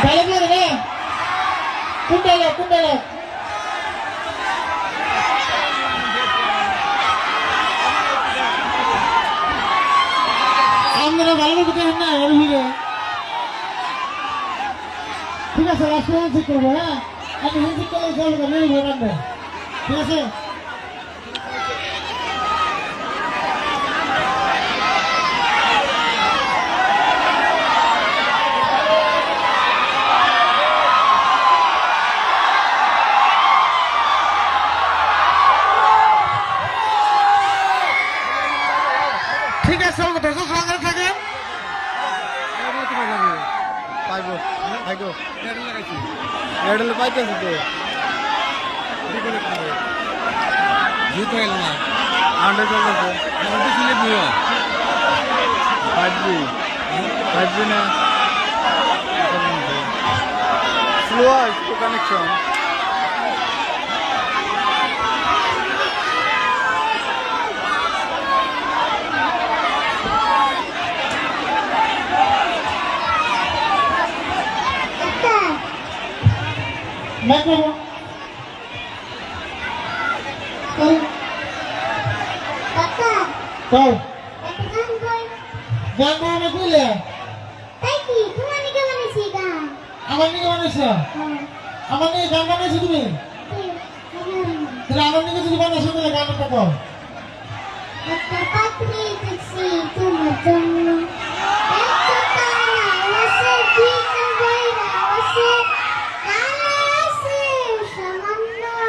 Dialogue লাগে না কোন ডায়লগ আপনারা ভালো করতে না এর ভিড়ে ঠিক আছে লাস্ট হ্যান্ডশেক করবো হ্যাঁ আমি হ্যান্ডশেক করলে চলবে মেরে ভোটার ঠিক আছে ঠিক আছে দর্শক সঙ্গে থাকেন পাইবো পাইবো মেডেল পাইতেছি তো জিত হইল না আন্ডার চলতেছে আমাদের ছিল নিও 5G না slow connection Macro. Kakak, Kau. katakan boy. Jangan nak gula. Tapi, kemana ke mana sih kak? Aman ni mana sih? Aman ni jangan mana sih tu ni? Kalau aman ni tu mana sih tu nak aman kau? Kata patri taksi tu macam Ekor tanah, wasa jikan boy dah, wasa kalasi samanda.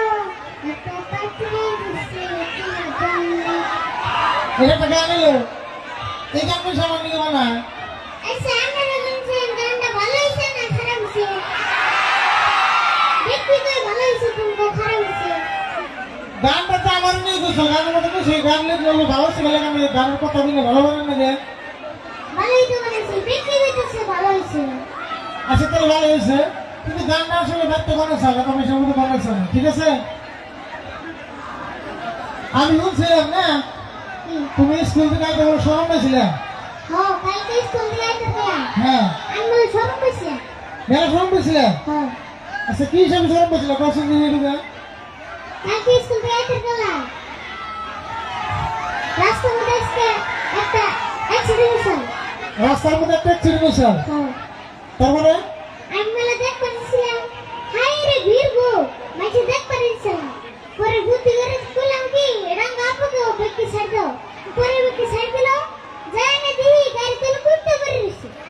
Kata patri taksi tu macam Ini pakai ni lo. Ikan pun sama ni mana? সামনে লাগাচ্ছেন গানটা ভালো হইছে না খারাপ হইছে দেখি তো ভালো হইছে তুমি খারাপ হইছে গানটা তো আমার নেই তো গানের মতো তো সেই গান লিখলে ভালো ছিল আমি গানের কথা বলে ভালো বলেন না যে ভালোই তো বানাইছে দেখি হইতেছে ভালো হইছে আচ্ছা তাহলে ভালো হয়েছে কিন্তু গানটা আসলে ব্যক্ত বানাচ্ছে না তুমি সমুদ্র বানাচ্ছে না ঠিক আছে আমি শুনছিলাম না তুমি স্কুল থেকে আইতে বড় শরম পেয়েছিলে হ্যাঁ কালকে স্কুল থেকে আইতে দিয়া হ্যাঁ আমি বলে শরম পেয়েছি মেলা শরম পেয়েছিলে হ্যাঁ আচ্ছা কি হিসাবে শরম পেয়েছিলে কখন দিয়ে ঢুকে কালকে স্কুল থেকে আইতে গেলাম রাস্তার মধ্যে আজকে একটা অ্যাক্সিডেন্ট হয়েছে রাস্তার মধ্যে একটা অ্যাক্সিডেন্ট হয়েছে হ্যাঁ তারপরে আমি মেলা দেখ পাচ্ছিলাম হাই রে ভিড় গো মাঝে দেখ পাচ্ছিলাম পরে বুদ্ধি করে কইলাম কি রঙ আপুকে বেকি ছাড় দাও পরে বেকি